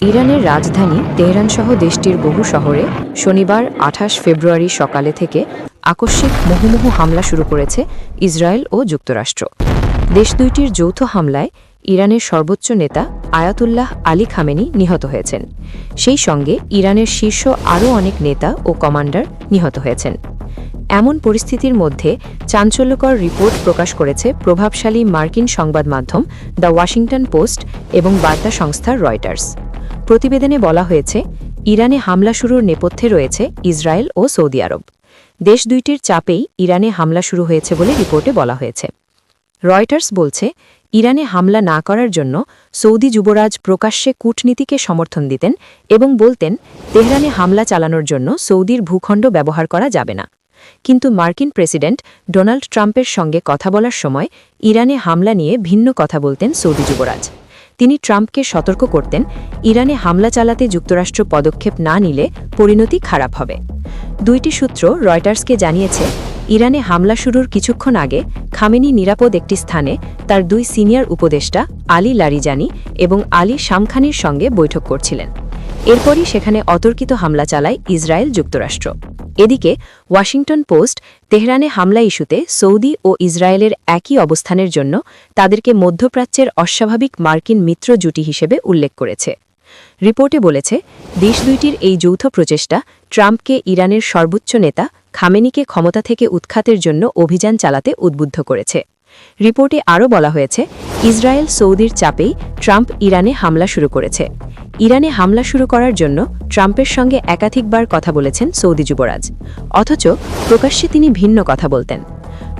ইরানের রাজধানী তেহরানসহ দেশটির বহু শহরে শনিবার ২৮ ফেব্রুয়ারি সকালে থেকে আকস্মিক মুহুর্মুহু হামলা শুরু করেছে ইসরায়েল ও যুক্তরাষ্ট্র। দেশ দুইটির যৌথ হামলায় ইরানের সর্বোচ্চ নেতা আয়াতুল্লাহ আলী খামেনি নিহত হয়েছেন। সেই সঙ্গে ইরানের শীর্ষ আরও অনেক নেতা ও কমান্ডার নিহত হয়েছেন। এমন পরিস্থিতির মধ্যে চাঞ্চল্যকর রিপোর্ট প্রকাশ করেছে প্রভাবশালী মার্কিন সংবাদ মাধ্যম দ্য ওয়াশিংটন পোস্ট এবং বার্তা সংস্থা রয়টার্স। প্রতিবেদনে বলা হয়েছে, ইরানে হামলা শুরুর নেপথ্যে রয়েছে ইসরায়েল ও সৌদি আরব। দেশ দুইটির চাপেই ইরানে হামলা শুরু হয়েছে বলে রিপোর্টে বলা হয়েছে। রয়টার্স বলছে, ইরানে হামলা না করার জন্য সৌদি যুবরাজ প্রকাশ্যে কূটনীতিকে সমর্থন দিতেন এবং বলতেন তেহরানে হামলা চালানোর জন্য সৌদির ভূখণ্ড ব্যবহার করা যাবে না। কিন্তু মার্কিন প্রেসিডেন্ট ডোনাল্ড ট্রাম্পের সঙ্গে কথা বলার সময় ইরানে হামলা নিয়ে ভিন্ন কথা বলতেন সৌদি যুবরাজ। তিনি ট্রাম্পকে সতর্ক করতেন, ইরানে হামলা চালাতে যুক্তরাষ্ট্র পদক্ষেপ না নিলে পরিণতি খারাপ হবে। দুইটি সূত্র রয়টার্সকে জানিয়েছে, ইরানে হামলা শুরুর কিছুক্ষণ আগে খামেনি নিরাপদ একটি স্থানে তার দুই সিনিয়র উপদেষ্টা আলী লারিজানি এবং আলী শামখানির সঙ্গে বৈঠক করছিলেন। এরপরই সেখানে অতর্কিত হামলা চালায় ইসরায়েল যুক্তরাষ্ট্র। এদিকে ওয়াশিংটন পোস্ট তেহরানে হামলা ইস্যুতে সৌদি ও ইসরায়েলের একই অবস্থানের জন্য তাদেরকে মধ্যপ্রাচ্যের অস্বাভাবিক মার্কিন মিত্র জুটি হিসেবে উল্লেখ করেছে। রিপোর্টে বলেছে, দেশ দুইটির এই যৌথ প্রচেষ্টা ট্রাম্পকে ইরানের সর্বোচ্চ নেতা খামেনিকে ক্ষমতা থেকে উৎখাতের জন্য অভিযান চালাতে উদ্বুদ্ধ করেছে। রিপোর্টে আরও বলা হয়েছে, ইসরায়েল সৌদির চাপেই ট্রাম্প ইরানে হামলা শুরু করেছে। ইরানে হামলা শুরু করার জন্য ট্রাম্পের সঙ্গে একাধিকবার কথা বলেছেন সৌদি যুবরাজ, অথচ প্রকাশ্যে তিনি ভিন্ন কথা বলতেন।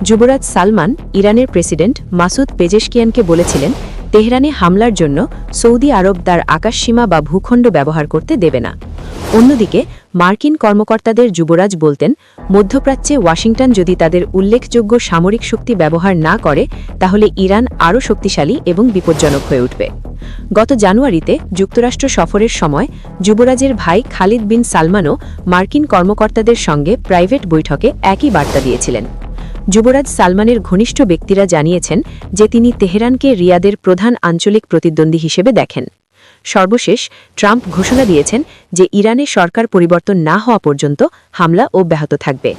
যুবরাজ সালমান ইরানের প্রেসিডেন্ট মাসুদ পেজেশকিয়ানকে বলেছিলেন, তেহরানে হামলার জন্য সৌদি আরব তার আকাশসীমা বা ভূখণ্ড ব্যবহার করতে দেবে না। অন্যদিকে মার্কিন কর্মকর্তাদের যুবরাজ বলতেন, মধ্যপ্রাচ্যে ওয়াশিংটন যদি তাদের উল্লেখযোগ্য সামরিক শক্তি ব্যবহার না করে তাহলে ইরান আরও শক্তিশালী এবং বিপজ্জনক হয়ে উঠবে। গত জানুয়ারিতে যুক্তরাষ্ট্র সফরের সময় যুবরাজের ভাই খালিদ বিন সালমানও মার্কিন কর্মকর্তাদের সঙ্গে প্রাইভেট বৈঠকে একই বার্তা দিয়েছিলেন। যুবরাজ সালমানের ঘনিষ্ঠ ব্যক্তিরা জানিয়েছেন যে তিনি তেহরানকে রিয়াদের প্রধান আঞ্চলিক প্রতিদ্বন্দ্বী হিসেবে দেখেন। সর্বশেষ ট্রাম্প ঘোষণা দিয়েছেন যে ইরানে সরকার পরিবর্তন না হওয়া পর্যন্ত হামলা অব্যাহত থাকবে।